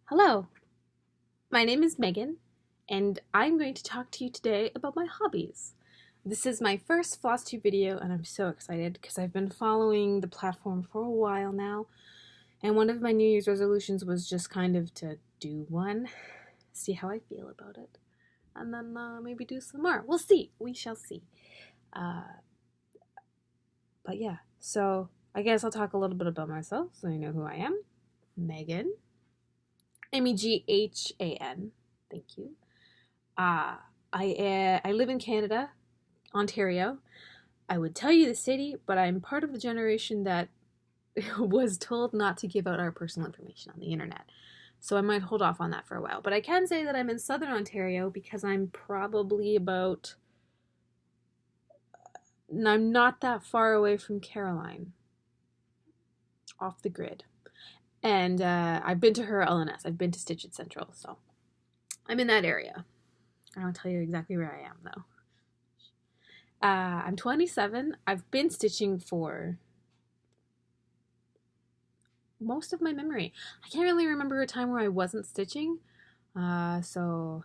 Hello, my name is Megan, and I'm going to talk to you today about my hobbies. This is my first Flosstube video, and I'm so excited because I've been following the platform for a while now, and one of my New Year's resolutions was just kind of to do one, see how I feel about it, and then maybe do some more. We'll see. We shall see. But yeah, so I guess I'll talk a little bit about myself so you know who I am. Megan. Meghan. Thank you. I live in Canada, Ontario. I would tell you the city, but I'm part of the generation that was told not to give out our personal information on the internet. So I might hold off on that for a while. But I can say that I'm in southern Ontario because I'm probably about... I'm not that far away from Caroline. Off the grid. And I've been to her LNS. I've been to Stitch Central, so I'm in that area. I won't tell you exactly where I am, though. I'm 27. I've been stitching for most of my memory. I can't really remember a time where I wasn't stitching, so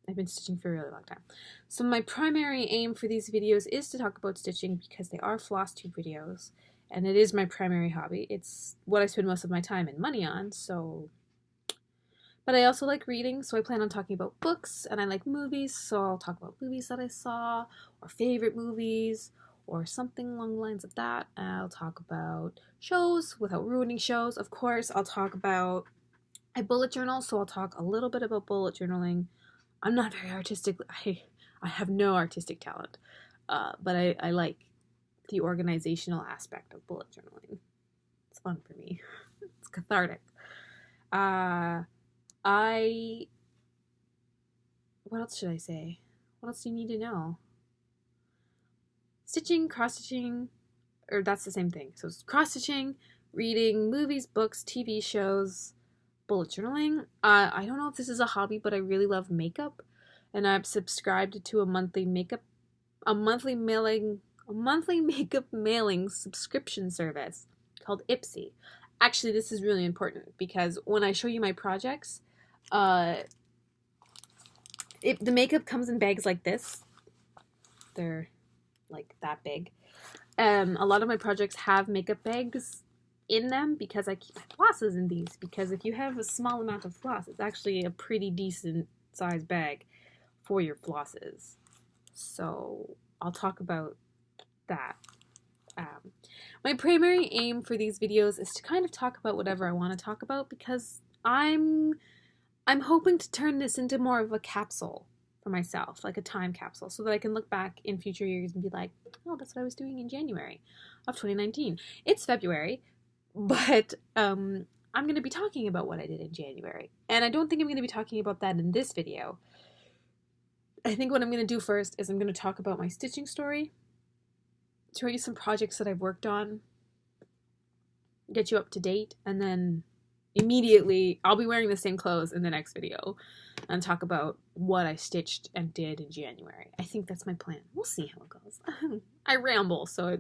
I've been stitching for a really long time. So my primary aim for these videos is to talk about stitching because they are Flosstube videos. And it is my primary hobby. It's what I spend most of my time and money on, so... But I also like reading, so I plan on talking about books, and I like movies, so I'll talk about movies that I saw, or favorite movies, or something along the lines of that. I'll talk about shows without ruining shows. Of course, I'll talk about... I bullet journal, so I'll talk a little bit about bullet journaling. I'm not very artistic. I have no artistic talent, but I like the organizational aspect of bullet journaling. It's fun for me. It's cathartic. What else should I say? What else do you need to know? Stitching, cross-stitching, or that's the same thing. So it's cross-stitching, reading, movies, books, TV shows, bullet journaling. I don't know if this is a hobby, but I really love makeup, and I've subscribed to a monthly makeup mailing subscription service called Ipsy. Actually, this is really important because when I show you my projects, the makeup comes in bags like this. They're like that big. A lot of my projects have makeup bags in them because I keep my flosses in these, because if you have a small amount of floss, it's actually a pretty decent size bag for your flosses. So I'll talk about that. My primary aim for these videos is to kind of talk about whatever I want to talk about, because I'm hoping to turn this into more of a capsule for myself, like a time capsule, so that I can look back in future years and be like, oh, that's what I was doing in January of 2019. It's February, but I'm going to be talking about what I did in January, and I don't think I'm going to be talking about that in this video. I think what I'm going to do first is I'm going to talk about my stitching story, show you some projects that I've worked on, get you up to date, and then immediately I'll be wearing the same clothes in the next video and talk about what I stitched and did in January. I think that's my plan. We'll see how it goes. I ramble, so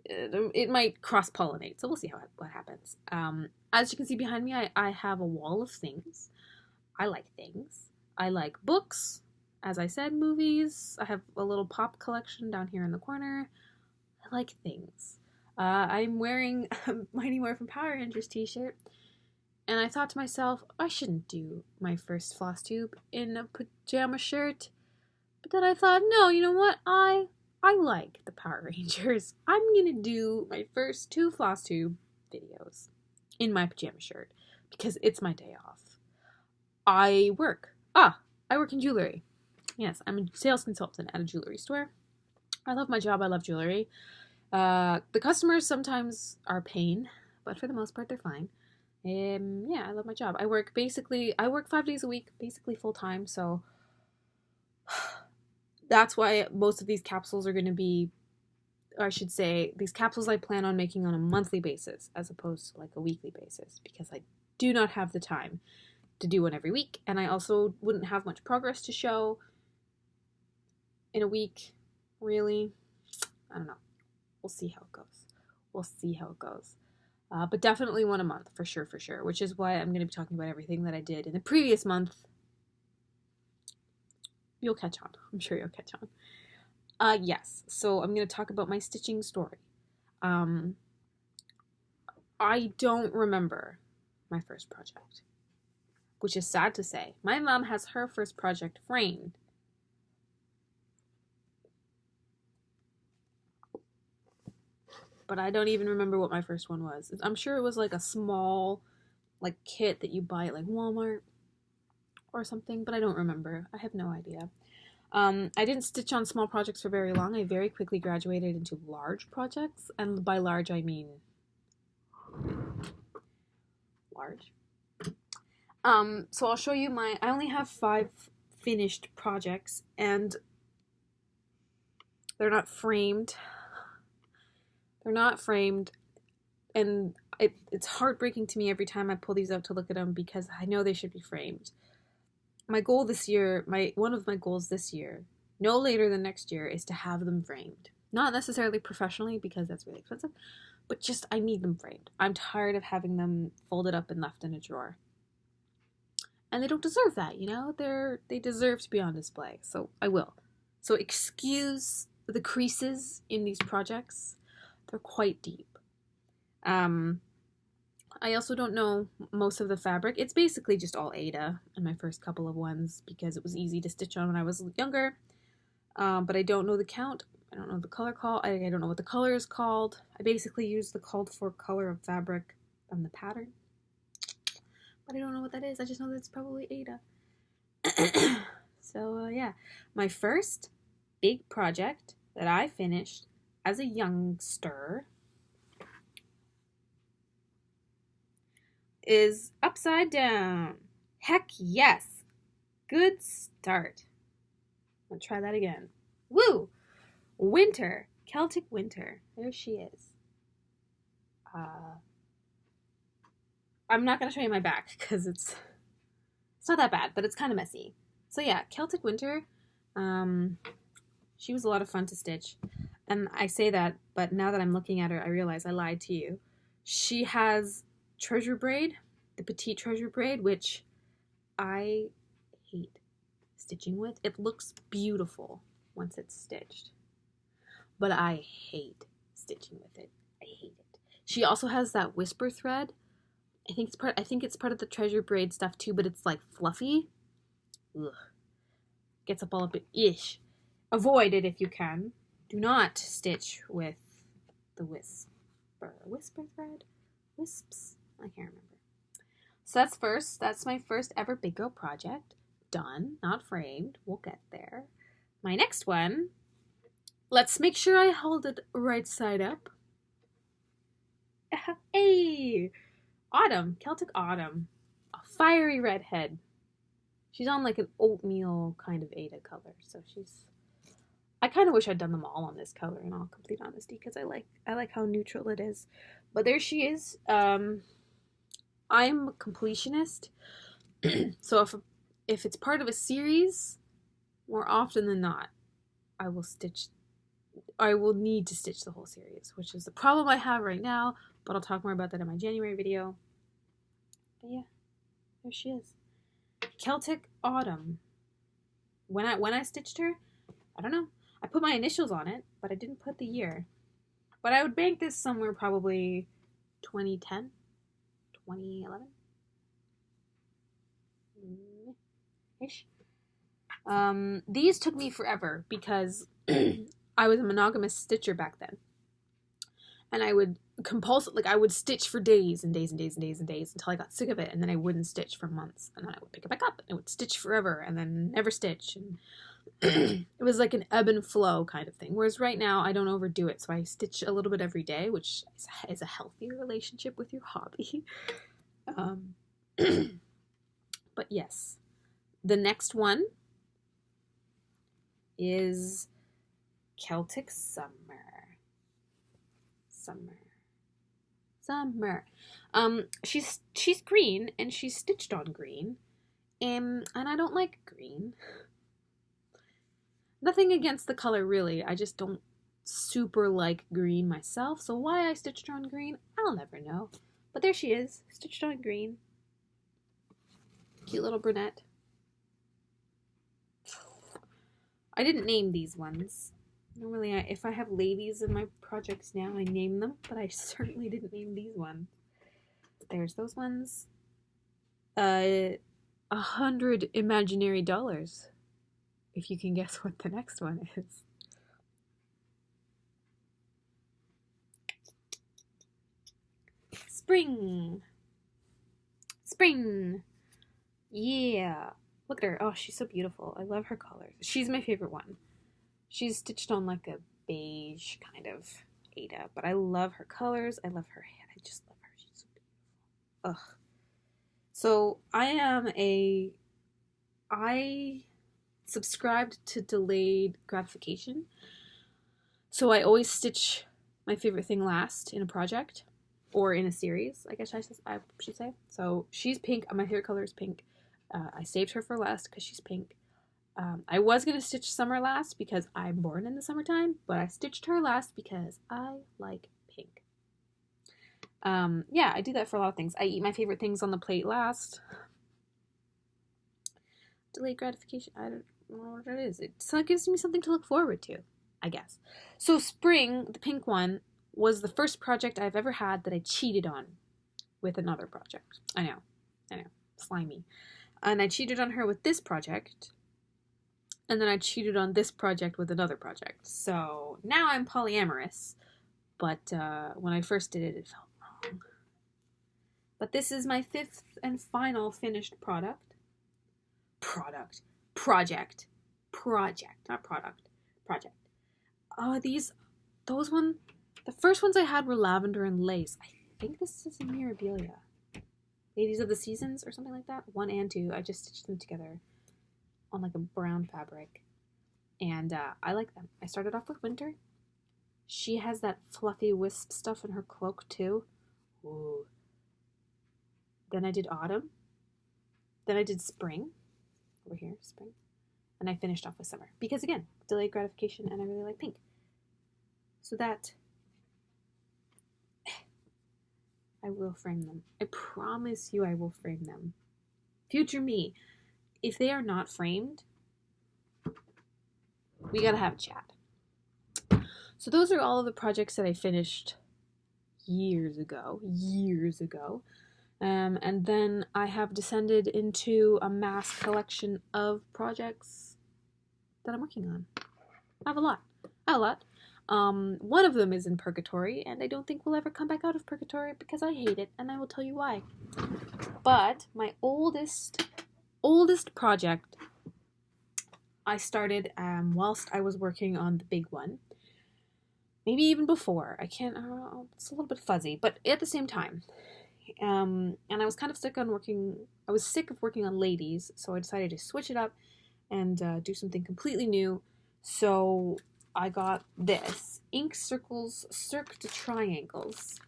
it might cross-pollinate, so we'll see what happens. As you can see behind me, I have a wall of things. I like things. I like books. As I said, movies. I have a little pop collection down here in the corner. I like things. I'm wearing a Mighty Morphin Power Rangers t-shirt, and I thought to myself, I shouldn't do my first Flosstube in a pajama shirt. But then I thought, no, you know what? I like the Power Rangers. I'm gonna do my first 2 Flosstube videos in my pajama shirt because it's my day off. I work in jewelry. Yes, I'm a sales consultant at a jewelry store. I love my job. I love jewelry. The customers sometimes are a pain, but for the most part, they're fine. Yeah, I love my job. I work 5 days a week, basically full time, so that's why most of these capsules are going to be, or I should say, these capsules I plan on making on a monthly basis as opposed to like a weekly basis, because I do not have the time to do one every week, and I also wouldn't have much progress to show in a week, really. I don't know. We'll see how it goes. But definitely one a month, for sure, which is why I'm going to be talking about everything that I did in the previous month. You'll catch on. I'm sure you'll catch on. Yes, so I'm going to talk about my stitching story. I don't remember my first project, which is sad to say. My mom has her first project framed. But I don't even remember what my first one was. I'm sure it was like a small like kit that you buy at like Walmart or something, but I don't remember. I have no idea. I didn't stitch on small projects for very long. I very quickly graduated into large projects, and by large I mean large. So I'll show you I only have 5 finished projects, and they're not framed. And it's heartbreaking to me every time I pull these out to look at them because I know they should be framed. My goal this year, one of my goals this year, no later than next year, is to have them framed. Not necessarily professionally because that's really expensive, but just I need them framed. I'm tired of having them folded up and left in a drawer. And they don't deserve that, you know? They deserve to be on display, so I will. So excuse the creases in these projects. They're quite deep. I also don't know most of the fabric. It's basically just all Aida in my first couple of ones because it was easy to stitch on when I was younger. But I don't know the count. I don't know the color call. I don't know what the color is called. I basically use the called for color of fabric from the pattern. But I don't know what that is. I just know that it's probably Aida. So yeah, my first big project that I finished as a youngster is upside down. Heck yes. Good start. I'll try that again. Woo! Winter. Celtic Winter. There she is. I'm not going to show you my back because it's not that bad, but it's kind of messy. So yeah, Celtic Winter. She was a lot of fun to stitch. And I say that, but now that I'm looking at her, I realize I lied to you. She has treasure braid, the petite treasure braid, which I hate stitching with. It looks beautiful once it's stitched, but I hate stitching with it. I hate it. She also has that whisper thread. I think it's part of the treasure braid stuff too, but it's like fluffy. Ugh. Gets up all up ish. Avoid it if you can. Do not stitch with the whisper thread? Wisps? I can't remember. So that's my first ever big girl project. Done, not framed. We'll get there. My next one, let's make sure I hold it right side up. Hey! Autumn, Celtic Autumn. A fiery redhead. She's on like an oatmeal kind of Aida color, so I kind of wish I'd done them all on this color in all complete honesty because I like how neutral it is. But there she is. I'm a completionist. So if it's part of a series, more often than not, I will need to stitch the whole series, which is the problem I have right now, but I'll talk more about that in my January video. But yeah, there she is. Celtic Autumn. When I stitched her, I don't know. I put my initials on it, but I didn't put the year. But I would bank this somewhere probably 2010, 2011 ish. These took me forever because I was a monogamous stitcher back then. And I would I would stitch for days and days and days and days and days until I got sick of it, and then I wouldn't stitch for months, and then I would pick it back up and I would stitch forever and then never stitch, and it was like an ebb and flow kind of thing. Whereas right now I don't overdo it, so I stitch a little bit every day, which is a healthier relationship with your hobby. But yes, the next one is Celtic Summer. She's green and she's stitched on green, and I don't like green. Nothing against the color really. I just don't super like green myself, so why I stitched her on green, I'll never know. But there she is, stitched on green. Cute little brunette. I didn't name these ones. Normally, if I have ladies in my projects now, I name them, but I certainly didn't name these ones. There's those ones. 100 imaginary dollars. If you can guess what the next one is. Spring. Spring. Yeah. Look at her. Oh, she's so beautiful. I love her colors. She's my favorite one. She's stitched on like a beige kind of Ada, but I love her colors. I love her hair. I just love her. She's so beautiful. Ugh. So I subscribed to delayed gratification. So I always stitch my favorite thing last in a project or in a series, I guess I should say. So she's pink. My favorite color is pink. I saved her for last because she's pink. I was going to stitch summer last because I'm born in the summertime, but I stitched her last because I like pink. Yeah, I do that for a lot of things. I eat my favorite things on the plate last. Delayed gratification. I don't know what that is. It gives me something to look forward to, I guess. So spring, the pink one, was the first project I've ever had that I cheated on with another project. I know. Slimy. And I cheated on her with this project. And then I cheated on this project with another project. So now I'm polyamorous. But when I first did it, it felt wrong. But this is my 5th and final finished project. Oh, those ones, the first ones I had were lavender and lace. I think this is a Mirabilia. Ladies of the Seasons or something like that. 1 and 2. I just stitched them together on like a brown fabric. And I like them. I started off with winter. She has that fluffy wisp stuff in her cloak too. Ooh. Then I did autumn. Then I did spring. Over here, spring. And I finished off with summer. Because again, delayed gratification and I really like pink. So that... I will frame them. I promise you I will frame them. Future me, if they are not framed, we gotta have a chat. So those are all of the projects that I finished years ago. And then I have descended into a mass collection of projects that I'm working on. I have a lot. One of them is in purgatory, and I don't think we'll ever come back out of purgatory because I hate it, and I will tell you why. But my oldest project I started whilst I was working on the big one. Maybe even before. It's a little bit fuzzy, but at the same time. And I was kind of sick of working on ladies, so I decided to switch it up and do something completely new. So I got this, Ink Circles Circed Triangles.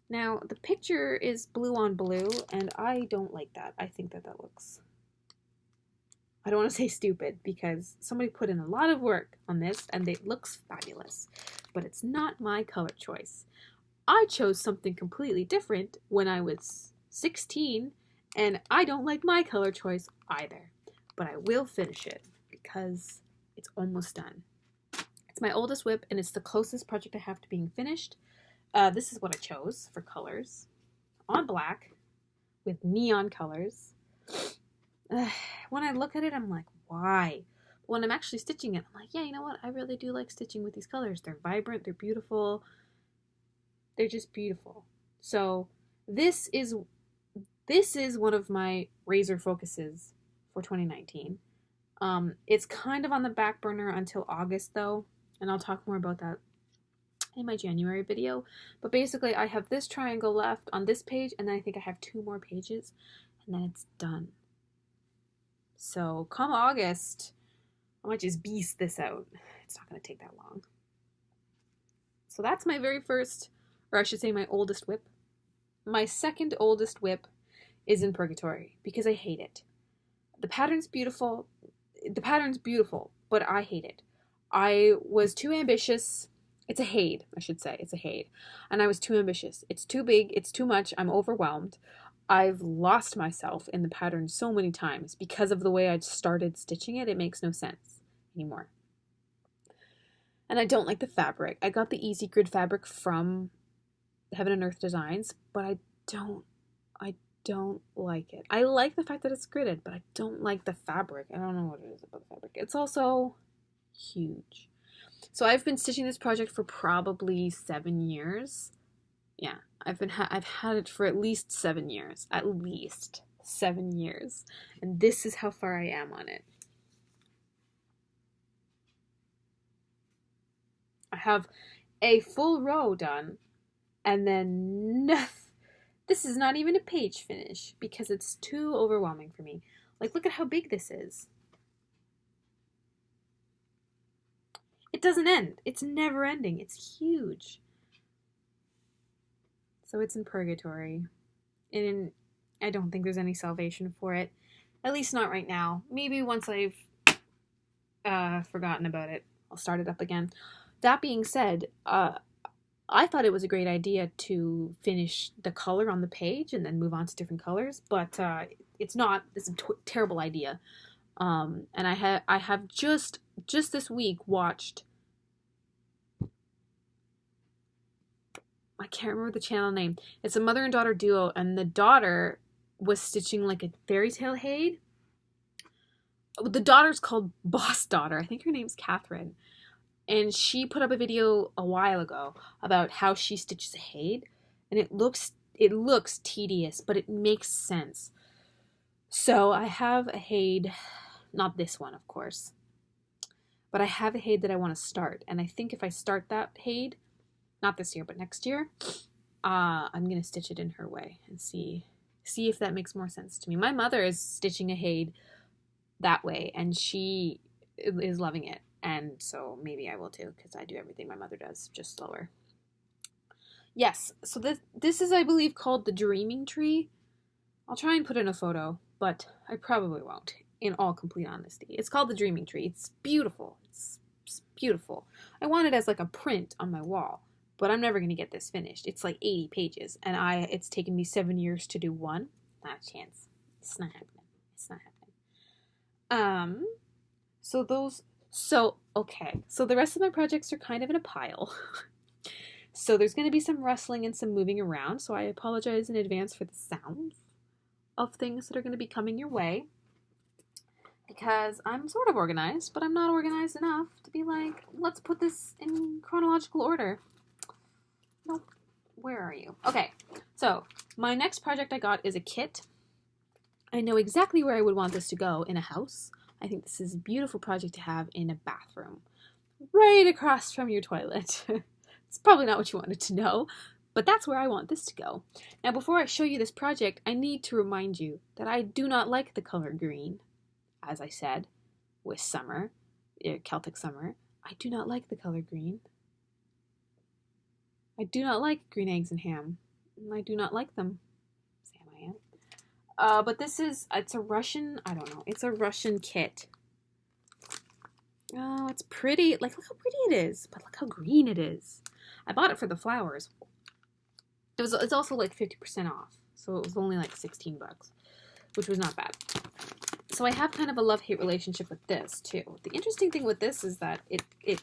Now, the picture is blue on blue, and I don't like that. I think that looks... I don't want to say stupid, because somebody put in a lot of work on this, and it looks fabulous. But it's not my color choice. I chose something completely different when I was 16, and I don't like my color choice either. But I will finish it, because it's almost done. It's my oldest whip, and it's the closest project I have to being finished. This is what I chose for colors. On black, with neon colors. When I look at it, I'm like, why? When I'm actually stitching it, I'm like, yeah, you know what? I really do like stitching with these colors. They're vibrant, they're beautiful. They're just beautiful. So this is one of my razor focuses for 2019. It's kind of on the back burner until August though, and I'll talk more about that in my January video. But basically I have this triangle left on this page, and then I think I have 2 more pages, and then it's done. So come August, I might just beast this out. It's not going to take that long. So that's my very first, or I should say my oldest whip. My second oldest whip is in purgatory because I hate it. The pattern's beautiful, but I hate it. I was too ambitious. It's a Haid, I should say. It's a Haid. And I was too ambitious. It's too big. It's too much. I'm overwhelmed. I've lost myself in the pattern so many times because of the way I started stitching it. It makes no sense anymore. And I don't like the fabric. I got the Easy Grid fabric from Heaven and Earth Designs, but I don't like it. I like the fact that it's gridded, but I don't like the fabric. I don't know what it is about the fabric. It's also huge. So I've been stitching this project for probably 7 years. Yeah, I've had it for at least 7 years. At least 7 years. And this is how far I am on it. I have a full row done, and then nothing. This is not even a page finish because it's too overwhelming for me. Like, look at how big this is. It doesn't end. It's never ending. It's huge. So it's in purgatory. And I don't think there's any salvation for it. At least not right now. Maybe once I've forgotten about it, I'll start it up again. That being said, I thought it was a great idea to finish the color on the page and then move on to different colors, but it's not. It's a terrible idea. And I have just this week watched. I can't remember the channel name. It's a mother and daughter duo, and the daughter was stitching like a fairy tale Haid. The daughter's called Boss Daughter. I think her name's Catherine. And she put up a video a while ago about how she stitches a Haid, and it looks tedious, but it makes sense. So I have a Haid, not this one, of course, but I have a Haid that I want to start, and I think if I start that Haid, not this year, but next year, I'm gonna stitch it in her way and see if that makes more sense to me. My mother is stitching a Haid that way, and she is loving it. And so maybe I will too, because I do everything my mother does, just slower. Yes, so this is, I believe, called the Dreaming Tree. I'll try and put in a photo, but I probably won't, in all complete honesty. It's called the Dreaming Tree. It's beautiful. It's beautiful. I want it as like a print on my wall, but I'm never going to get this finished. It's like 80 pages, and it's taken me 7 years to do one. Not a chance. It's not happening. It's not happening. Okay, so the rest of my projects are kind of in a pile. So there's going to be some rustling and some moving around, so I apologize in advance for the sounds of things that are going to be coming your way. Because I'm sort of organized, but I'm not organized enough to be like, let's put this in chronological order. Nope. Where are you? Okay, so my next project I got is a kit. I know exactly where I would want this to go in a house. I think this is a beautiful project to have in a bathroom, right across from your toilet. It's probably not what you wanted to know, but that's where I want this to go. Now, before I show you this project, I need to remind you that I do not like the color green. As I said, with summer, Celtic summer, I do not like the color green. I do not like green eggs and ham. I do not like them. Sam, I am. But it's a Russian, I don't know, it's a Russian kit. Oh, it's pretty. Like, look how pretty it is. But look how green it is. I bought it for the flowers. It's also like 50% off. So it was only like 16 bucks, which was not bad. So I have kind of a love-hate relationship with this, too. The interesting thing with this is that it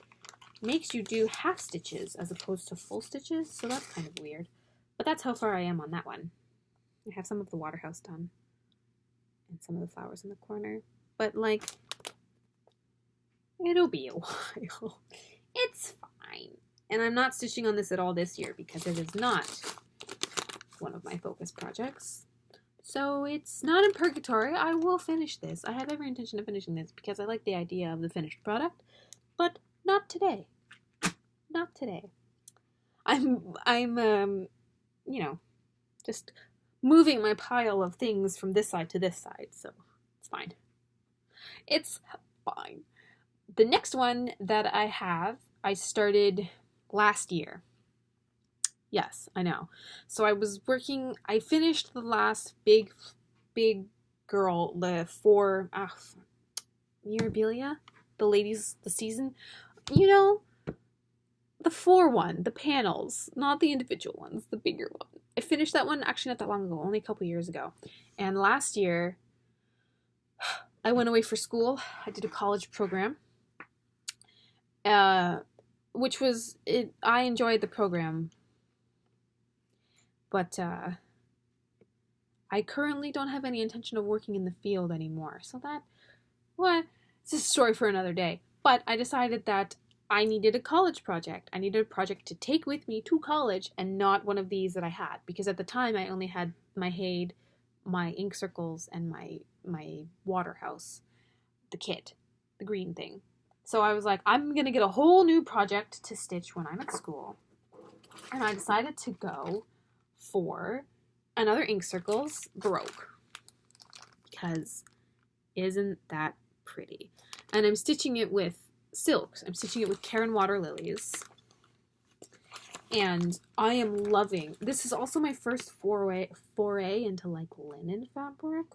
makes you do half stitches as opposed to full stitches, so that's kind of weird. But that's how far I am on that one. I have some of the waterhouse done. And some of the flowers in the corner. But, like, it'll be a while. It's fine. And I'm not stitching on this at all this year because it is not one of my focus projects. So it's not in purgatory. I will finish this. I have every intention of finishing this because I like the idea of the finished product, but not today. Not today. I'm just moving my pile of things from this side to this side, so it's fine. It's fine. The next one that I have, I started last year. Yes, I know. So I finished the last big girl, the 4, Mirabilia, the season. you know, the 4 one, the panels, not the individual ones, the bigger one. I finished that one actually not that long ago, only a couple years ago. And last year, I went away for school. I did a college program, which was, I enjoyed the program, but I currently don't have any intention of working in the field anymore. So that, well, it's a story for another day. But I decided that I needed a college project. I needed a project to take with me to college and not one of these that I had. Because at the time, I only had my Hade, my ink circles, and my Waterhouse, the kit, the green thing. So I was like, I'm going to get a whole new project to stitch when I'm at school. And I decided to go for another ink circles Baroque. Because isn't that pretty? And I'm stitching it with silks. I'm stitching it with Karen Water Lilies. And I am loving, this is also my first foray into like linen fabric.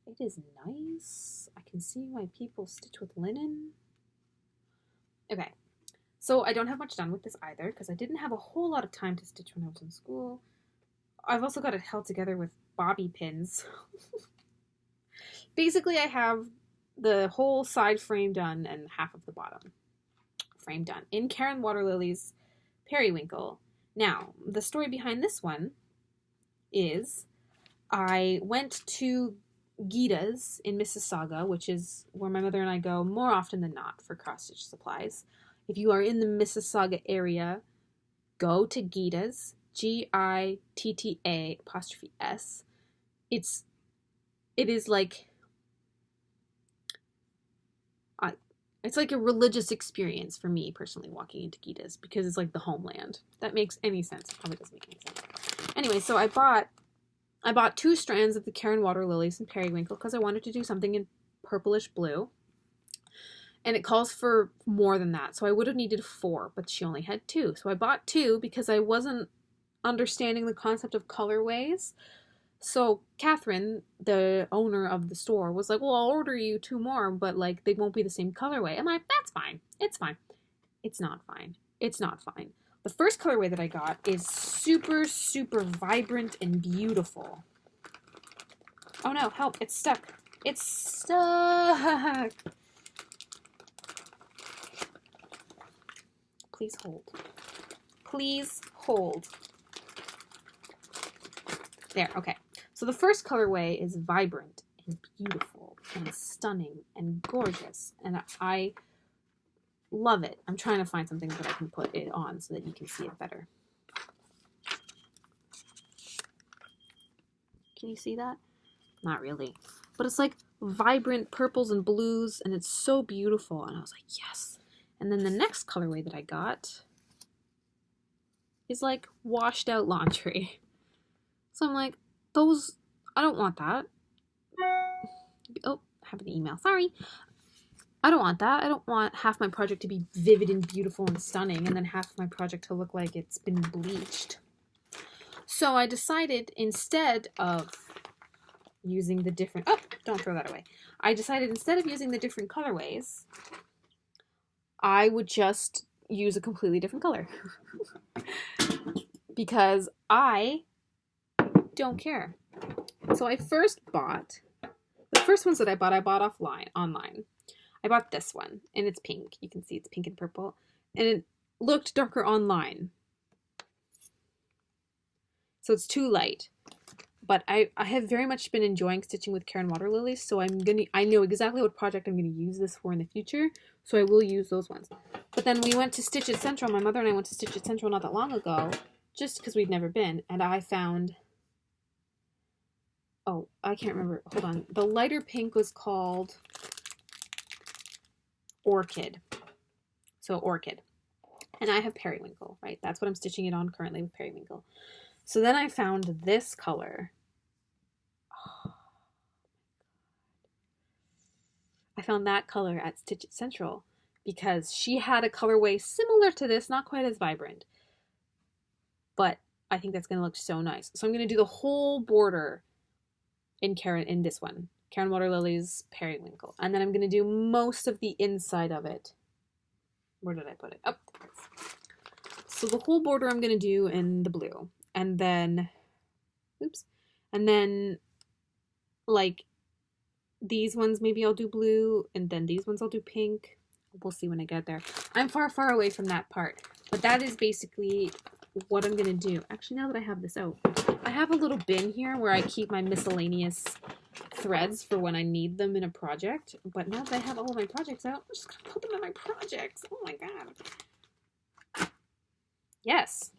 It is nice. I can see why people stitch with linen. Okay, so I don't have much done with this either because I didn't have a whole lot of time to stitch when I was in school. I've also got it held together with bobby pins. Basically, I have the whole side frame done and half of the bottom frame done in Karen Water Lilies Periwinkle. Now, the story behind this one is I went to Gita's in Mississauga, which is where my mother and I go more often than not for cross-stitch supplies. If you are in the Mississauga area, go to Gita's, Gitta''S. It is like, it's like a religious experience for me personally walking into Gita's because it's like the homeland. If that makes any sense. It probably doesn't make any sense. Anyway, so I bought 2 strands of the Karen Water Lilies and Periwinkle because I wanted to do something in purplish blue. And it calls for more than that. So I would have needed 4, but she only had 2. So I bought 2 because I wasn't understanding the concept of colorways. So Catherine, the owner of the store, was like, well, I'll order you 2 more, but like they won't be the same colorway. I'm like, that's fine. It's fine. It's not fine. It's not fine. The first colorway that I got is super, super vibrant and beautiful. Oh no, help, it's stuck. It's stuck. Please hold. Please hold. There, okay. So the first colorway is vibrant and beautiful and stunning and gorgeous. And I love it. I'm trying to find something that I can put it on so that you can see it better. Can you see that? Not really. But it's like vibrant purples and blues and it's so beautiful. And I was like, yes. And then the next colorway that I got is like washed out laundry. So I'm like, those, I don't want that. Oh, I have an email. Sorry. I don't want that. I don't want half my project to be vivid and beautiful and stunning and then half of my project to look like it's been bleached. So I decided instead of using the different, oh, don't throw that away. I decided instead of using the different colorways, I would just use a completely different color. Because I don't care. So I first bought, the first ones that I bought online. I bought this one, and it's pink. You can see it's pink and purple. And it looked darker online. So it's too light. But I have very much been enjoying stitching with Karen Water Lilies, so I know exactly what project I'm going to use this for in the future, so I will use those ones. But then we went to Stitch at Central. My mother and I went to Stitch at Central not that long ago, just because we'd never been, and I found, oh, I can't remember. Hold on. The lighter pink was called Orchid. So Orchid. And I have Periwinkle, right? That's what I'm stitching it on currently with Periwinkle. So then I found this color. Oh, I found that color at Stitch It Central because she had a colorway similar to this, not quite as vibrant. But I think that's going to look so nice. So I'm going to do the whole border in this one. Karen Water Lilies Periwinkle. And then I'm going to do most of the inside of it Where did I put it? Oh, there it is. So the whole border I'm going to do in the blue. And then, oops. And then, like, these ones maybe I'll do blue. And then these ones I'll do pink. We'll see when I get there. I'm far, far away from that part. But that is basically what I'm going to do. Actually, now that I have this out, I have a little bin here where I keep my miscellaneous threads for when I need them in a project. But now that I have all of my projects out, I'm just going to put them in my projects. Oh my god. Yes.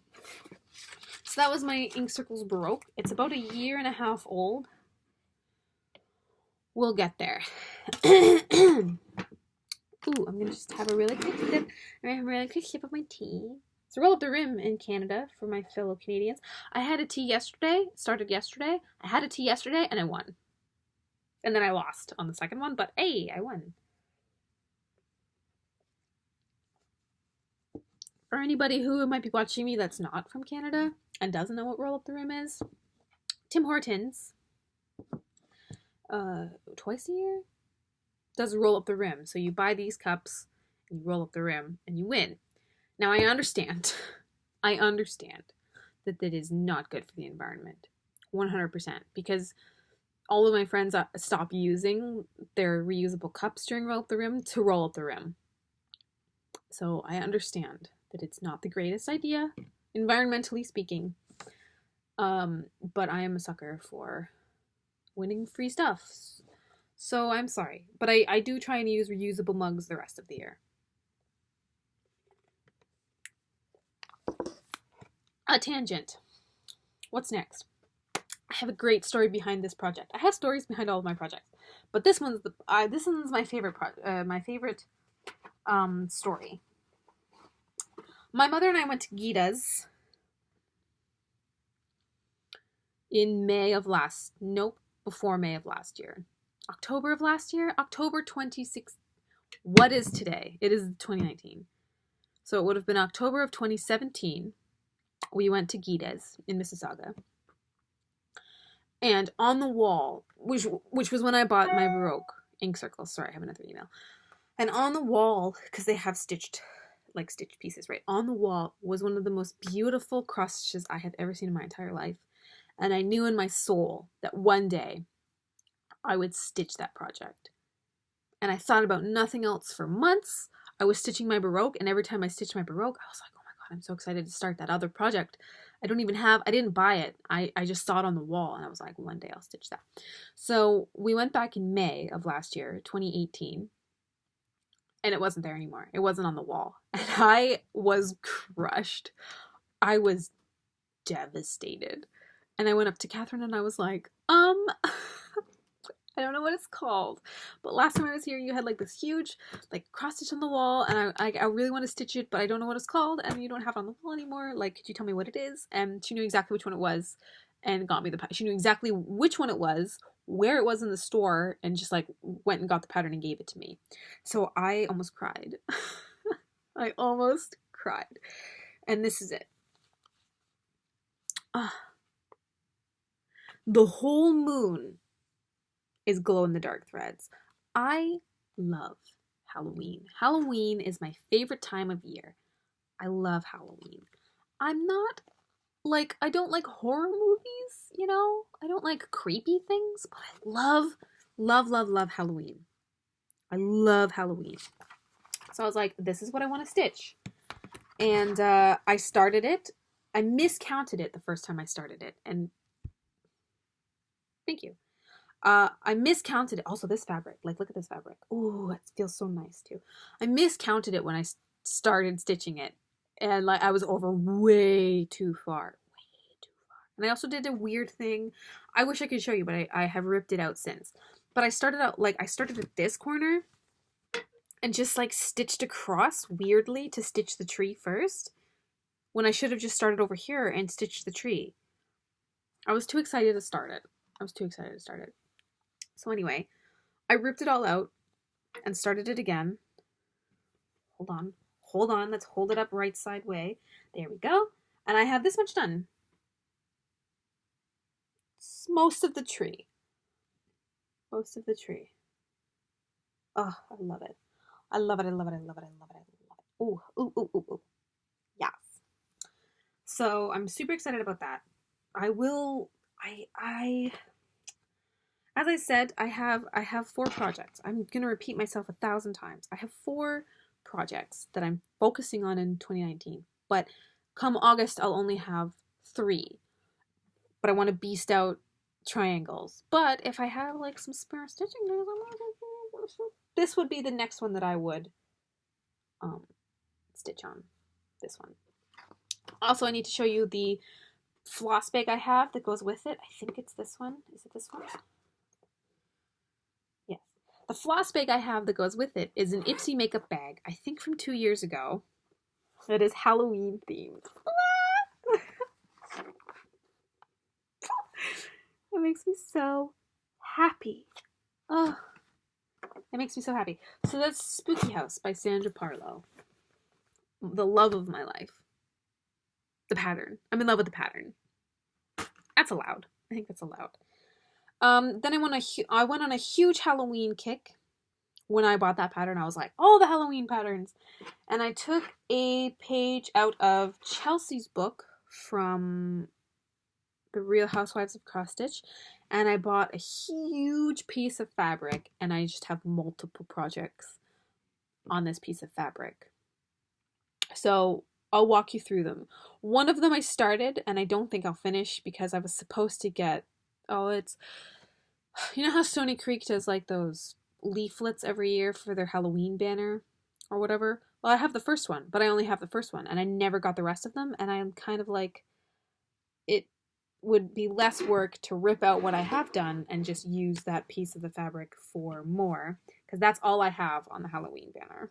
So that was my Ink Circles Baroque. It's about 1.5 years old. We'll get there. Ooh, I'm going to just have a really quick sip. I'm going to have a really quick sip of my tea. So roll up the rim in Canada for my fellow Canadians. I had a tea yesterday. Started yesterday. I had a tea yesterday and I won. And then I lost on the second one, but hey, I won. For anybody who might be watching me that's not from Canada and doesn't know what roll up the rim is, Tim Hortons, twice a year, does roll up the rim. So you buy these cups and you roll up the rim and you win. Now I understand that that is not good for the environment, 100%, because all of my friends stop using their reusable cups during roll up the rim to roll up the rim. So I understand that it's not the greatest idea, environmentally speaking, but I am a sucker for winning free stuff. So I'm sorry, but I do try and use reusable mugs the rest of the year. A tangent. What's next? I have a great story behind this project. I have stories behind all of my projects, but this one's my favorite story. My mother and I went to Gita's in before May of last year. October of last year? October 26th. What is today? It is 2019. So it would have been October of 2017. We went to Gita's in Mississauga. And on the wall, which was when I bought my Baroque ink circles. Sorry, I have another email. And on the wall, because they have stitched pieces, right? On the wall was one of the most beautiful cross stitches I have ever seen in my entire life. And I knew in my soul that one day I would stitch that project. And I thought about nothing else for months. I was stitching my Baroque, and every time I stitched my Baroque, I was like, oh my god, I'm so excited to start that other project. I didn't buy it. I just saw it on the wall, and I was like, one day I'll stitch that. So we went back in May of last year, 2018, and it wasn't there anymore. It wasn't on the wall. And I was crushed. I was devastated. And I went up to Catherine and I was like, I don't know what it's called, but last time I was here, you had like this huge like cross stitch on the wall, and I really want to stitch it, but I don't know what it's called, and you don't have it on the wall anymore. Like, could you tell me what it is? And she knew exactly which one it was, and got me the pattern. She knew exactly which one it was, where it was in the store, and just like went and got the pattern and gave it to me. So I almost cried. I almost cried, and this is it. The whole moon is glow-in-the-dark threads. I love Halloween. Halloween is my favorite time of year. I love Halloween. I'm not, like, I don't like horror movies, you know? I don't like creepy things, but I love Halloween. I love Halloween. So I was like, this is what I want to stitch. And I started it. I miscounted it the first time I started it. And thank you. I miscounted it. Also, this fabric. Like, look at this fabric. Ooh, it feels so nice, too. I miscounted it when I started stitching it. And, like, I was over way too far. Way too far. And I also did a weird thing. I wish I could show you, but I have ripped it out since. But I started out, like, I started at this corner and just, like, stitched across weirdly to stitch the tree first, when I should have just started over here and stitched the tree. I was too excited to start it. So anyway, I ripped it all out and started it again. Hold on. Let's hold it up right side way. There we go. And I have this much done. It's most of the tree. Oh, I love it. I love it. Ooh, ooh, ooh, ooh, ooh. Yes. So I'm super excited about that. I will. I as I said, I have 4 projects. I'm gonna repeat myself 1,000 times. I have 4 projects that I'm focusing on in 2019. But come August, I'll only have 3. But I want to beast out triangles. But if I have like some spare stitching, this would be the next one that I would um, stitch on. This one. Also, I need to show you the floss bag I have that goes with it. I think it's this one. Is it this one? Yes. The floss bag I have that goes with it is an Ipsy makeup bag, I think from 2 years ago. That is Halloween themed. It makes me so happy. Oh, it makes me so happy. So that's Spooky House by Sandra Parlow. The love of my life. The pattern. I'm in love with the pattern. That's allowed. I think that's allowed. Then I went on a huge Halloween kick. When I bought that pattern, I was like, oh, the Halloween patterns. And I took a page out of Chelsea's book from The Real Housewives of Cross Stitch, and I bought a huge piece of fabric, and I just have multiple projects on this piece of fabric. So I'll walk you through them. One of them I started, and I don't think I'll finish because I was supposed to get, it's, you know how Stony Creek does like those leaflets every year for their Halloween banner or whatever? Well, I have the first one, but I only have the first one, and I never got the rest of them, and I'm kind of like, it would be less work to rip out what I have done and just use that piece of the fabric for more, because that's all I have on the Halloween banner.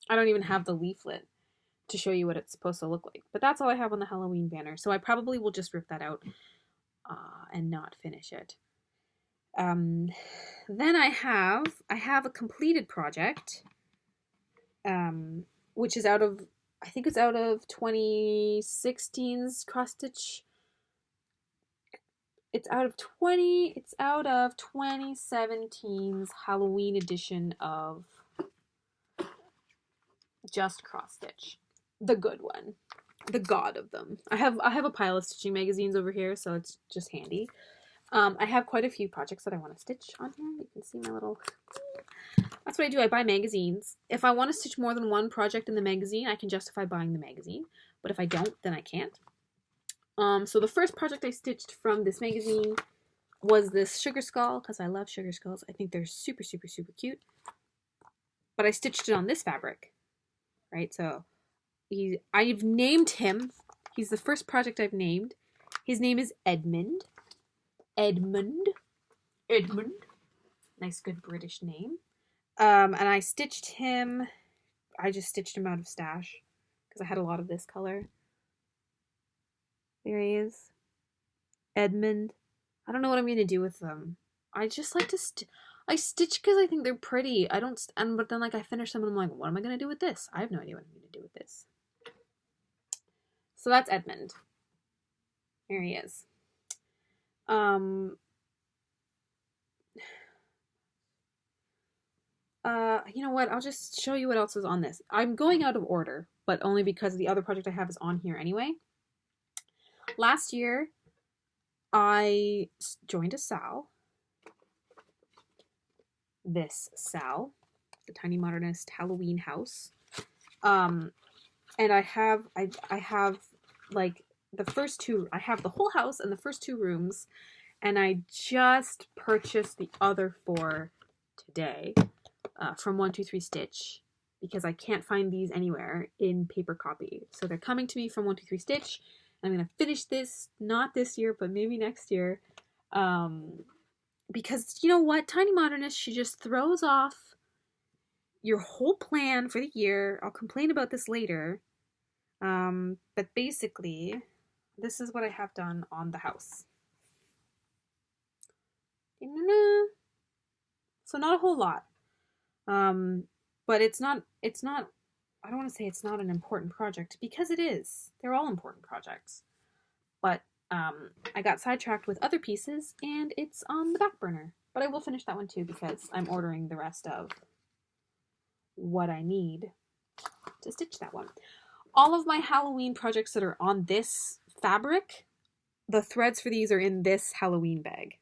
I don't even have the leaflet to show you what it's supposed to look like, but that's all I have on the Halloween banner, so I probably will just rip that out and not finish it. Then I have a completed project, which is out of, I think it's out of 2016's cross stitch. It's out of 2017's Halloween edition of Just Cross Stitch, the good one, the god of them. I have a pile of stitching magazines over here, so it's just handy. I have quite a few projects that I want to stitch on here. You can see my little... That's what I do. I buy magazines. If I want to stitch more than one project in the magazine, I can justify buying the magazine. But if I don't, then I can't. So the first project I stitched from this magazine was this sugar skull, because I love sugar skulls. I think they're super, super, super cute. But I stitched it on this fabric, right? So I've named him. He's the first project I've named. His name is Edmund. Edmund. Nice, good British name. And I stitched him. I just stitched him out of stash because I had a lot of this color. There he is. Edmund. I don't know what I'm going to do with them. I just like to I stitch because I think they're pretty. I don't, but then like I finish them and I'm like, what am I going to do with this? I have no idea what I'm going to do with this. So that's Edmund. There he is. You know what? I'll just show you what else is on this. I'm going out of order, but only because the other project I have is on here anyway. Last year, I joined a SAL. This SAL, the Tiny Modernist Halloween House. And I have like the first 2, I have the whole house and the first 2 rooms, and I just purchased the other 4 today from 123 Stitch because I can't find these anywhere in paper copy. So they're coming to me from 123 Stitch. I'm going to finish this, not this year, but maybe next year. Because you know what? Tiny Modernist, she just throws off your whole plan for the year. I'll complain about this later. But basically, this is what I have done on the house. So not a whole lot. But it's not, I don't want to say it's not an important project because it is. They're all important projects. But I got sidetracked with other pieces and it's on the back burner. But I will finish that one too because I'm ordering the rest of what I need to stitch that one. All of my Halloween projects that are on this fabric, the threads for these are in this Halloween bag,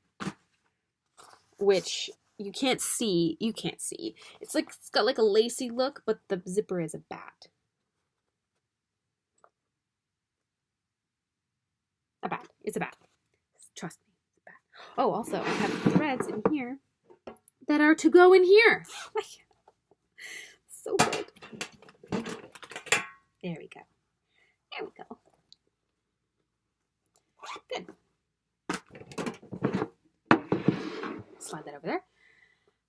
which you can't see. You can't see. It's got like a lacy look, but the zipper is a bat. A bat. It's a bat. Trust me, it's a bat. Oh, also, I have threads in here that are to go in here. So good. There we go. There we go. Good. Slide that over there.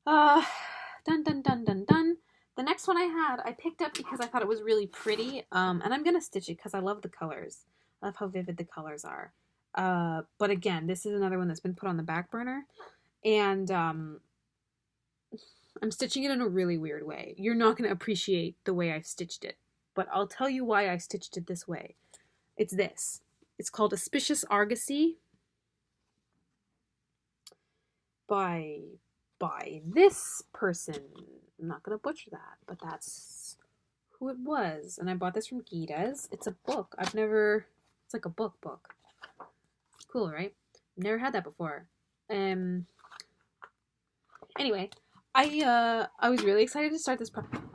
Done, done, done, done, done. The next one I picked up because I thought it was really pretty. And I'm going to stitch it because I love the colors. I love how vivid the colors are. But again, this is another one that's been put on the back burner. And I'm stitching it in a really weird way. You're not going to appreciate the way I stitched it. But I'll tell you why I stitched it this way. It's this. It's called Auspicious Argosy by this person. I'm not going to butcher that, but that's who it was. And I bought this from Gita's. It's a book. It's like a book. Cool, right? Never had that before. Anyway, I was really excited to start this project.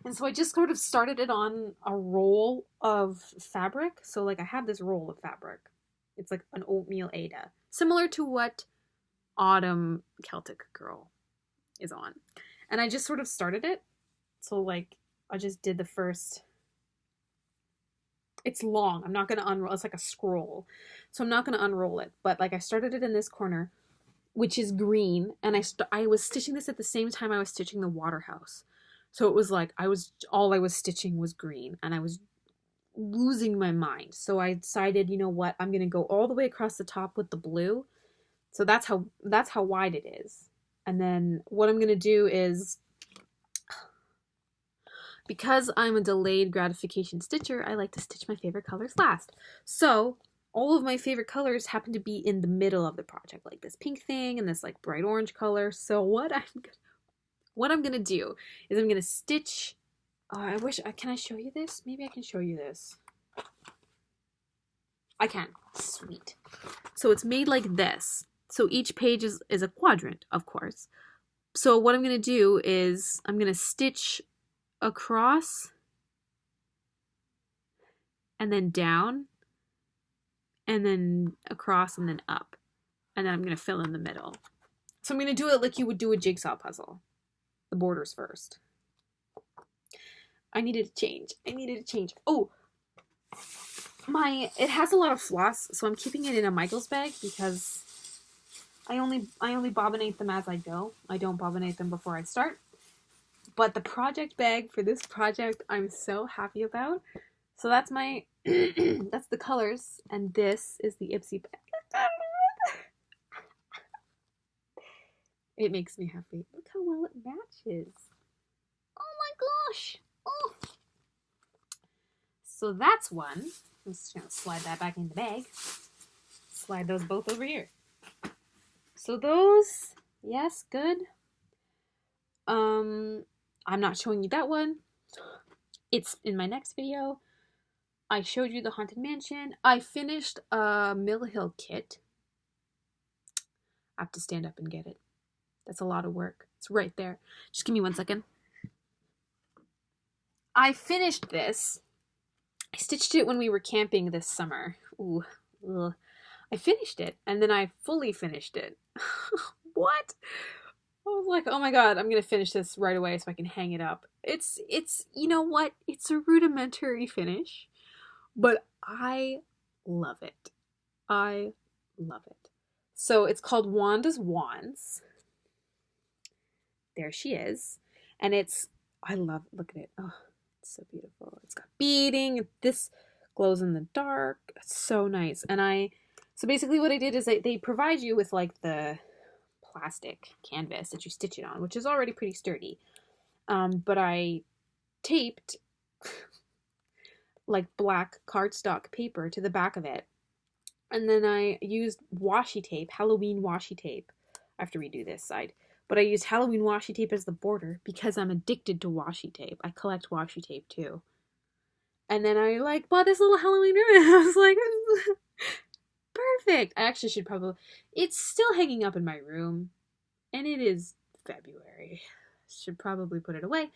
And so I just sort of started it on a roll of fabric. So like I have this roll of fabric. It's like an oatmeal Ada. Similar to what Autumn Celtic Girl is on. And I just sort of started it. So like I just did the first. It's long. I'm not going to unroll. It's like a scroll. So I'm not going to unroll it. But like I started it in this corner, which is green. And I was stitching this at the same time I was stitching the Waterhouse. So it was like all I was stitching was green. And I was losing my mind. So I decided, you know what? I'm going to go all the way across the top with the blue. So that's how wide it is. And then what I'm going to do is, because I'm a delayed gratification stitcher, I like to stitch my favorite colors last. So all of my favorite colors happen to be in the middle of the project, like this pink thing and this like bright orange color. So what I'm gonna do is I'm gonna stitch. Can I show you this? Maybe I can show you this. I can. Sweet. So it's made like this. So each page is a quadrant, of course. So what I'm gonna do is I'm gonna stitch across and then down and then across and then up, and then I'm going to fill in the middle. So I'm going to do it like you would do a jigsaw puzzle. The borders first. I needed to change. Oh, it has a lot of floss, so I'm keeping it in a Michael's bag because I only bobbinate them as I go. I don't bobbinate them before I start. But the project bag for this project, I'm so happy about. So that's my, that's the colors, and this is the Ipsy bag. It makes me happy. Look how well it matches. Oh my gosh. Oh. So that's one. I'm just going to slide that back in the bag. Slide those both over here. So those, yes, good. I'm not showing you that one. It's in my next video. I showed you the Haunted Mansion. I finished a Mill Hill kit. I have to stand up and get it. That's a lot of work. It's right there. Just give me 1 second. I finished this. I stitched it when we were camping this summer. Ooh. Ugh. I finished it, and then I fully finished it. What? I was like, oh my god, I'm gonna finish this right away so I can hang it up. It's you know what? It's a rudimentary finish, but I love it. I love it. So it's called Wanda's Wands. There she is. And look at it. Oh, it's so beautiful. It's got beading. This glows in the dark. It's so nice. And so basically what I did is they provide you with like the plastic canvas that you stitch it on, which is already pretty sturdy. But I taped like black cardstock paper to the back of it. And then I used washi tape, Halloween washi tape. I have to redo this side. but I used Halloween washi tape as the border because I'm addicted to washi tape. I collect washi tape too. And then I like bought this little Halloween ribbon. I was like, perfect. I actually should probably, it's still hanging up in my room and it is February. Should probably put it away,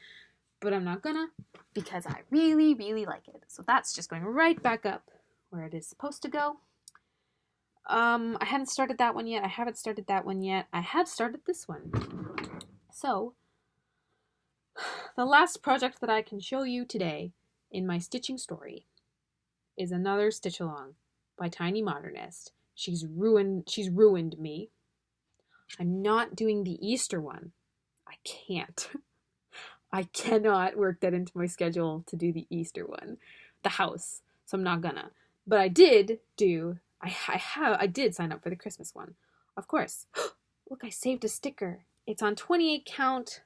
but I'm not gonna because I really, really like it. So that's just going right back up where it is supposed to go. I haven't started that one yet. I haven't started that one yet. I have started this one. So, the last project that I can show you today in my stitching story is another stitch along by Tiny Modernist. She's ruined me. I'm not doing the Easter one. I can't. I cannot work that into my schedule to do the Easter one. The house. So I'm not gonna. But I did do, I did sign up for the Christmas one. Of course. Look, I saved a sticker. It's on 28 count.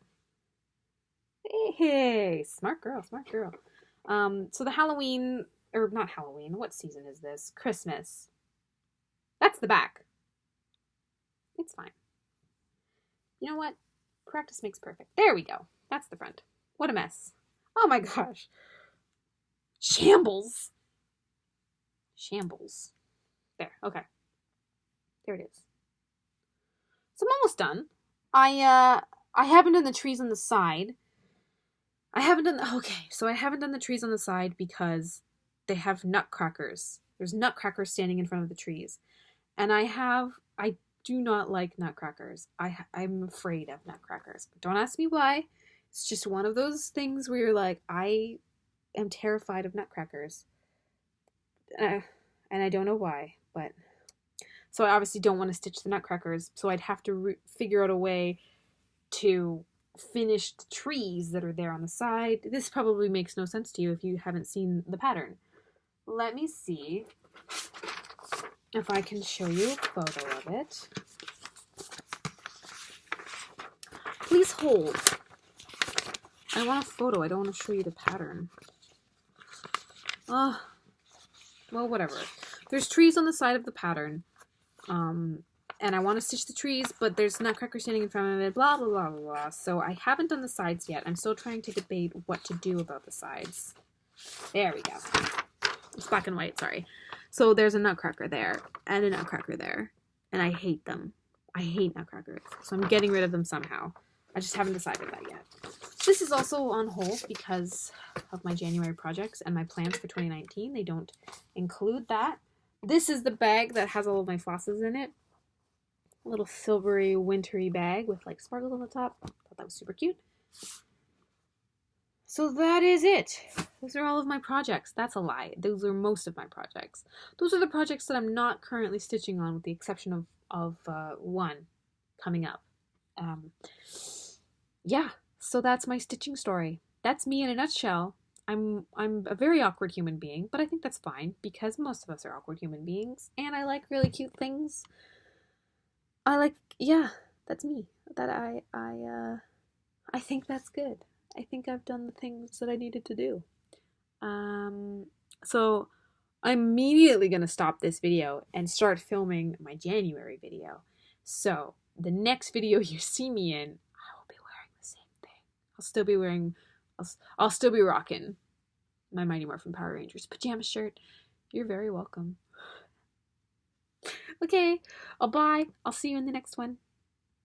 Hey, smart girl, smart girl. So the Halloween, or not Halloween, what season is this? Christmas. That's the back. It's fine. You know what? Practice makes perfect. There we go. That's the front. What a mess. Oh my gosh. Shambles. Shambles. There, okay. There it is. So I'm almost done. I haven't done the trees on the side. I haven't done the trees on the side because they have nutcrackers. There's nutcrackers standing in front of the trees. And I do not like nutcrackers. I'm afraid of nutcrackers. But don't ask me why. It's just one of those things where you're like, I am terrified of nutcrackers. And I don't know why, but... So I obviously don't want to stitch the nutcrackers, so I'd have to figure out a way to finish the trees that are there on the side. This probably makes no sense to you if you haven't seen the pattern. Let me see if I can show you a photo of it. Please hold. I want a photo. I don't want to show you the pattern. Well, whatever. There's trees on the side of the pattern. And I want to stitch the trees, but there's nutcracker standing in front of it, blah, blah, blah, blah, blah. So I haven't done the sides yet. I'm still trying to debate what to do about the sides. There we go. It's black and white, sorry. So there's a nutcracker there, and a nutcracker there. And I hate them. I hate nutcrackers. So I'm getting rid of them somehow. I just haven't decided that yet. This is also on hold because of my January projects and my plans for 2019. They don't include that. This is the bag that has all of my flosses in it. A little silvery, wintry bag with like sparkles on the top. Thought that was super cute. So that is it. Those are all of my projects. That's a lie. Those are most of my projects. Those are the projects that I'm not currently stitching on, with the exception of one coming up. Yeah, so that's my stitching story. That's me in a nutshell. I'm a very awkward human being, but I think that's fine because most of us are awkward human beings, and I like really cute things. That's me. That I think that's good. I think I've done the things that I needed to do. So I'm immediately going to stop this video and start filming my January video. So the next video you see me in, I will be wearing the same thing. I'll still be rocking my Mighty Morphin Power Rangers pajama shirt. You're very welcome. Okay, bye. I'll see you in the next one.